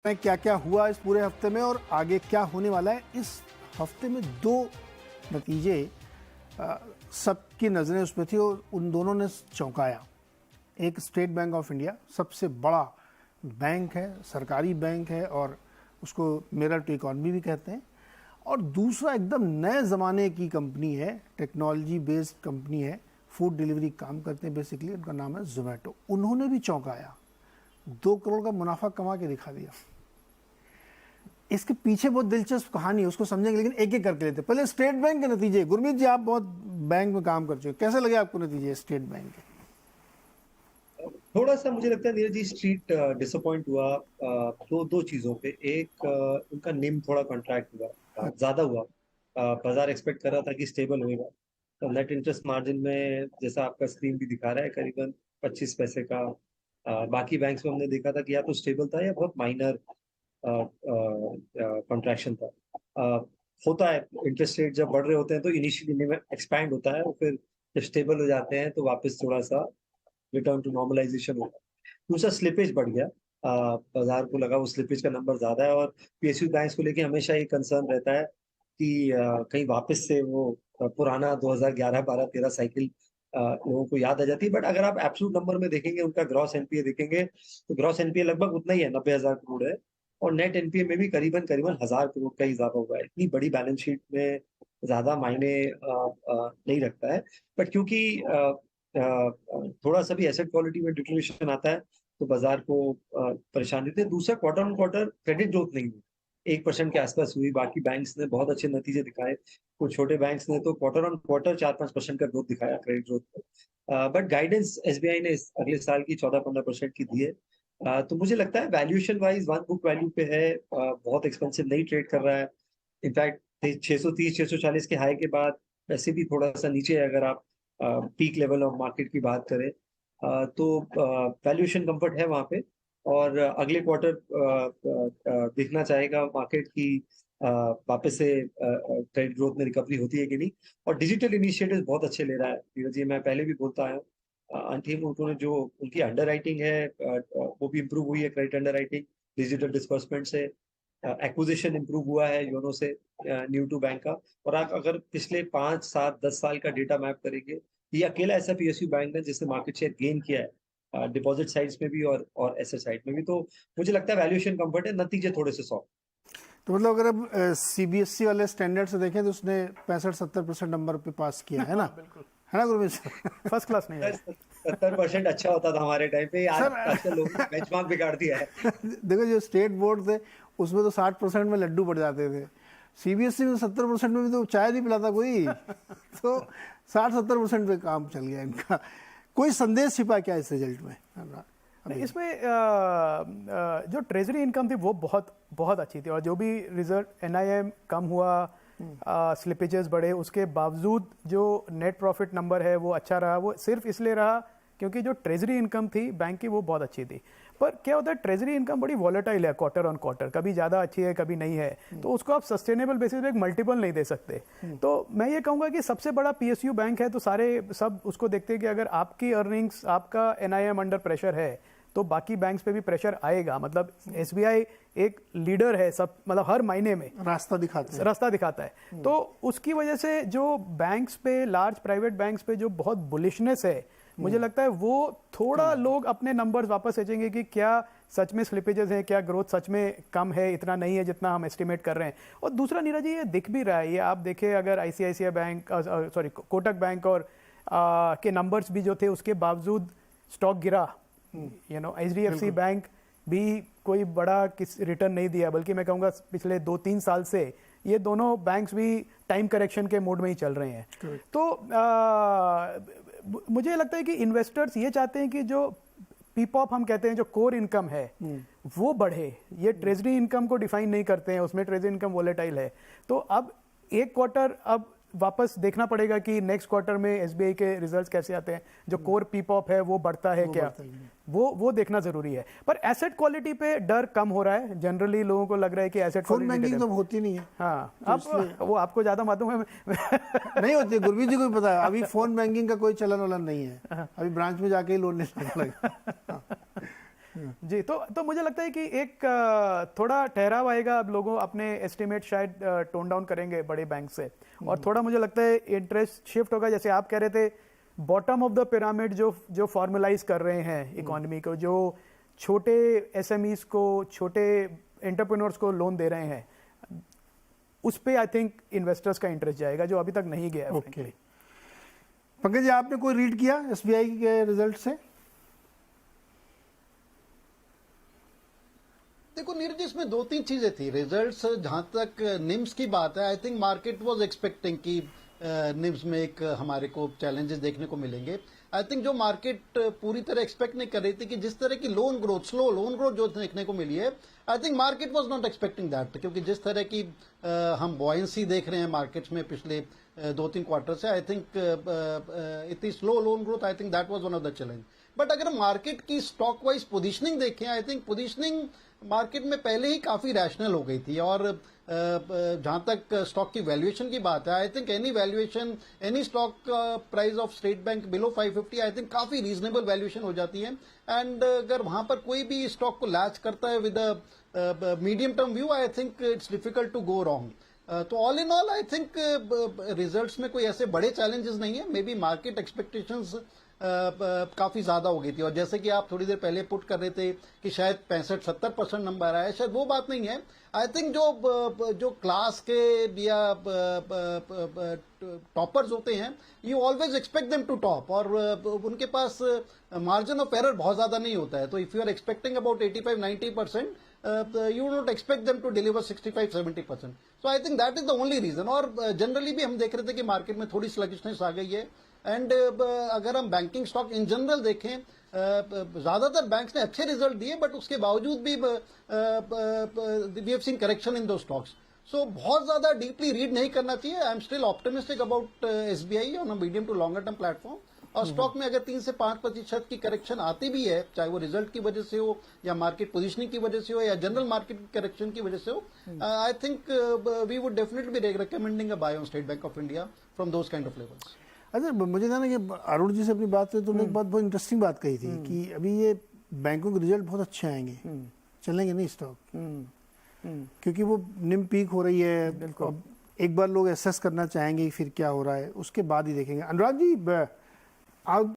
में क्या क्या हुआ इस पूरे हफ्ते में और आगे क्या होने वाला है। इस हफ्ते में दो नतीजे सबकी नज़रें उसमें थी और उन दोनों ने चौंकाया। एक स्टेट बैंक ऑफ इंडिया सबसे बड़ा बैंक है, सरकारी बैंक है और उसको मिरर टू इकॉनमी भी कहते हैं, और दूसरा एकदम नए ज़माने की कंपनी है, टेक्नोलॉजी बेस्ड कंपनी है, फूड डिलीवरी काम करते हैं बेसिकली, उनका नाम है जोमेटो। उन्होंने भी चौंकाया, 2 करोड़ का मुनाफा कमा के दिखा दिया। इसके पीछे बहुत दिलचस्प कहानी है, उसको समझेंगे, लेकिन एक एक करके लेते। पहले स्टेट बैंक के नतीजे। गुरमीत जी, आप बहुत बैंक में काम कर चुके, कैसे लगे आपको नतीजे स्टेट बैंक के? थोड़ा सा मुझे लगता है नीरज जी स्ट्रीट डिसअपॉइंट हुआ दो चीजों पे। एक उनका निम थोड़ा कॉन्ट्रैक्ट हुआ, ज्यादा हुआ। बाजार एक्सपेक्ट कर रहा था कि स्टेबल होगा। तो नेट इंटरेस्ट मार्जिन में जैसा आपका स्क्रीन भी दिखा रहा है करीबन 25 पैसे का। बाकी बैंक्स में हमने देखा था कि या तो स्टेबल था या बहुत माइनर कॉन्ट्रैक्शन था। अ, होता है, इंटरेस्ट रेट जब बढ़ रहे होते हैं तो इनिशियली एक्सपैंड होता है और फिर जब स्टेबल हो जाते हैं तो वापस थोड़ा सा रिटर्न टू नॉर्मलाइजेशन होगा। दूसरा, स्लिपेज बढ़ गया। बाजार को लगा वो स्लिपेज का नंबर ज्यादा है, और पीएसयू बैंक्स को लेके हमेशा ये कंसर्न रहता है कि कहीं वापस से वो पुराना 2011 12 13 साइकिल लोगों को याद आ जाती है। बट अगर आप एब्सोल्यूट नंबर में देखेंगे, उनका ग्रॉस एनपीए देखेंगे तो ग्रॉस एनपीए लगभग उतना ही है, 90,000 करोड़ है, और नेट एनपीए में भी करीबन करीबन 1,000 करोड़ का इजाफा हुआ है। इतनी बड़ी बैलेंस शीट में ज्यादा मायने नहीं रखता है। बट क्योंकि थोड़ा सा भी एसेट क्वालिटी में डिटोरेशन आता है तो बाजार को परेशानी होती है। दूसरा, quarter on quarter credit growth नहीं हुई, 1% के आसपास हुई। बाकी बैंक्स ने बहुत अच्छे नतीजे दिखाए, कुछ छोटे बैंक्स ने तो क्वार्टर ऑन क्वार्टर 4-5% का ग्रोथ दिखाया credit growth. But guidance SBI ने अगले साल की 14-15% की दी है। तो मुझे लगता है valuation wise one book value पे है, बहुत एक्सपेंसिव नहीं ट्रेड कर रहा है। इनफैक्ट 630-640 के हाई के बाद वैसे भी थोड़ा सा नीचे है, अगर आप पीक लेवल ऑफ मार्केट की बात करें। तो वैल्यूएशन कंफर्ट है वहां पे, और अगले क्वार्टर देखना चाहेगा मार्केट की वापस से क्रेडिट ग्रोथ में रिकवरी होती है कि नहीं। और डिजिटल इनिशिएटिव्स बहुत अच्छे ले रहा है धीरज जी, मैं पहले भी बोलता आया हूँ। अंतिम उन्होंने जो उनकी अंडर राइटिंग है वो भी इम्प्रूव हुई है, credit under writing digital disbursement से। एक्विजिशन इंप्रूव हुआ है योनो से, न्यू टू बैंक का। और आप अगर पिछले 5 7 10 साल का डेटा मैप करेंगे, ये अकेला ऐसा पीएसयू बैंक है जिसने मार्केट शेयर गेन किया है, डिपॉजिट साइड्स में भी और एसेट साइड में भी। तो मुझे लगता है वैल्यूएशन कंफर्ट है, नतीजे थोड़े से सॉफ्ट। तो मतलब अगर अब सीबीएसई वाले स्टैंडर्ड से देखें तो उसने 65-70% नंबर पे पास किया है ना? बिल्कुल। है ना गुरमीत सर? फर्स्ट क्लास नहीं है 70% अच्छा होता था हमारे टाइम पे, आज सर आजकल लोगों ने बेंचमार्क बिगाड़ दिया है। देखो, जो स्टेट बोर्ड थे उसमें तो 60% में लड्डू पड़ जाते थे। सीबीएसई में 70% में भी तो चाय नहीं पिलाता कोई। तो 60-70% पे काम चल गया इनका। कोई संदेश छिपा क्या इस रिजल्ट में? नहीं, इसमें जो ट्रेजरी इनकम थी वो बहुत बहुत अच्छी थी, और जो भी रिजल्ट एनआईएम कम हुआ, स्लिपेजेस बढ़े, उसके बावजूद जो नेट प्रॉफिट नंबर है वो अच्छा रहा। वो सिर्फ इसलिए रहा क्योंकि जो ट्रेजरी इनकम थी बैंक की वो बहुत अच्छी थी। पर क्या होता है, ट्रेजरी इनकम बड़ी वॉलेटाइल है, क्वार्टर ऑन क्वार्टर, कभी ज़्यादा अच्छी है कभी नहीं है, तो उसको आप सस्टेनेबल बेसिस पे एक मल्टीपल नहीं दे सकते। तो मैं ये कहूँगा कि सबसे बड़ा पीएसयू बैंक है तो सारे सब उसको देखते हैं कि अगर आपकी अर्निंग्स, आपका एनआईएम अंडर प्रेशर है तो बाकी बैंक्स पे भी प्रेशर आएगा। मतलब एसबीआई एक लीडर है, सब मतलब हर महीने में रास्ता दिखाता है। तो उसकी वजह से जो बैंक्स पे, लार्ज प्राइवेट बैंक्स पे जो बहुत बुलिशनेस है, मुझे लगता है वो थोड़ा लोग अपने नंबर्स वापस सोचेंगे कि क्या सच में स्लिपेजेस हैं, क्या ग्रोथ सच में कम है, इतना नहीं है जितना हम एस्टिमेट कर रहे हैं। और दूसरा नीरज जी, ये दिख भी रहा है, ये आप देखें, अगर ICICI bank, sorry Kotak bank और के नंबर्स भी जो थे उसके बावजूद स्टॉक गिरा। एचडीएफसी बैंक भी कोई बड़ा रिटर्न नहीं दिया, बल्कि मैं कहूँगा पिछले 2-3 साल से ये दोनों बैंक्स भी टाइम करेक्शन के मोड में ही चल रहे हैं। तो मुझे लगता है कि इन्वेस्टर्स ये चाहते हैं कि जो पीपॉप हम कहते हैं, जो कोर इनकम है वो बढ़े। ये ट्रेजरी इनकम को डिफाइन नहीं करते हैं, उसमें ट्रेजरी इनकम वोलेटाइल है। तो अब एक क्वार्टर अब वापस देखना पड़ेगा कि नेक्स्ट क्वार्टर में एसबीआई के रिजल्ट्स कैसे आते हैं, जो कोर पीपॉप है वो बढ़ता है क्या, वो देखना जरूरी है। पर एसेट क्वालिटी पे डर कम हो रहा है, जनरली लोगों को लग रहा है कि एसेट फोन बैंकिंग तो होती नहीं है। हाँ, अब वो आपको ज्यादा मालूम है। नहीं होती, गुरमीत जी को भी पता है। अभी फोन बैंकिंग का कोई चलन वलन नहीं है, अभी ब्रांच में जाके ही लोन लेना लगा। जी, तो मुझे लगता है कि एक थोड़ा ठहराव आएगा, अब लोगों अपने एस्टिमेट शायद टोन डाउन करेंगे बड़े बैंक से, और थोड़ा मुझे लगता है इंटरेस्ट शिफ्ट होगा, जैसे आप कह रहे थे बॉटम ऑफ द पिरामिड जो फॉर्मलाइज कर रहे हैं इकोनॉमी को, जो छोटे एसएमईज को, छोटे एंटरप्रेन्योर्स को लोन दे रहे हैं, उस पे आई थिंक इन्वेस्टर्स का इंटरेस्ट जाएगा, जो अभी तक नहीं गया है। ओके पंकज जी, आपने कोई रीड किया एसबीआई के रिजल्ट से? देखो नीरज, इसमें दो तीन चीजें थी रिजल्ट्स। जहां तक निम्स की बात है, I think market was expecting कि निम्स में एक हमारे को चैलेंजेस देखने को मिलेंगे। आई थिंक जो मार्केट पूरी तरह एक्सपेक्ट नहीं कर रही थी कि जिस तरह की loan growth, slow loan growth जो देखने को मिली है, I think market was not expecting that, क्योंकि जिस तरह की हम बॉयंसी देख रहे हैं मार्केट्स में पिछले 2-3 क्वार्टर से, आई थिंक इतनी slow loan growth, I think that was one of the challenge. But अगर मार्केट की स्टॉक वाइज पोजीशनिंग देखें, आई थिंक पोजीशनिंग मार्केट में पहले ही काफी रैशनल हो गई थी। और जहां तक स्टॉक की वैल्यूएशन की बात है, I think any valuation, any stock price of state bank below 550, I think काफी रीजनेबल वैल्यूएशन हो जाती है। एंड अगर वहां पर कोई भी स्टॉक को लैच करता है with medium term view, I think it's difficult to go wrong. तो all in all I think results में कोई ऐसे बड़े चैलेंजेस नहीं है। मे बी मार्केट एक्सपेक्टेशंस काफी ज्यादा हो गई थी, और जैसे कि आप थोड़ी देर पहले पुट कर रहे थे कि शायद 65-70% नंबर आया, शायद वो बात नहीं है। आई थिंक जो क्लास के या टॉपर्स होते हैं, you always expect them to top, और उनके पास मार्जिन ऑफ एरर बहुत ज्यादा नहीं होता है। तो if you are expecting about 85-90%, you would not expect them to deliver 65-70%. So I think that is the only reason. और जनरली भी हम देख रहे थे कि मार्केट में थोड़ी स्लगिशनेस आ गई है। एंड अगर हम बैंकिंग स्टॉक इन जनरल देखें, ज्यादातर बैंक्स ने अच्छे रिजल्ट दिए, बट उसके बावजूद भी we have seen correction in दो स्टॉक्स। सो बहुत ज्यादा डीपली रीड नहीं करना चाहिए। I am still optimistic about SBI on a medium to longer term platform. और स्टॉक में अगर 3 से 5% की करेक्शन आती भी है, चाहे वो रिजल्ट की वजह से हो, या मार्केट पोजीशनिंग की वजह से हो, या जनरल मार्केट करेक्शन की वजह से हो, I think we would definitely be recommending a buy on State Bank of India from those kind of levels. अच्छा, मुझे था ना कि अरुण जी से अपनी बात है, तुमने एक बहुत इंटरेस्टिंग बात कही थी कि अभी ये बैंकों के रिजल्ट बहुत अच्छे आएंगे, चलेंगे नहीं स्टॉक, क्योंकि वो निम पीक हो रही है। अब एक बार लोग एसेस करना चाहेंगे फिर क्या हो रहा है, उसके बाद ही देखेंगे। अनुराग जी, आप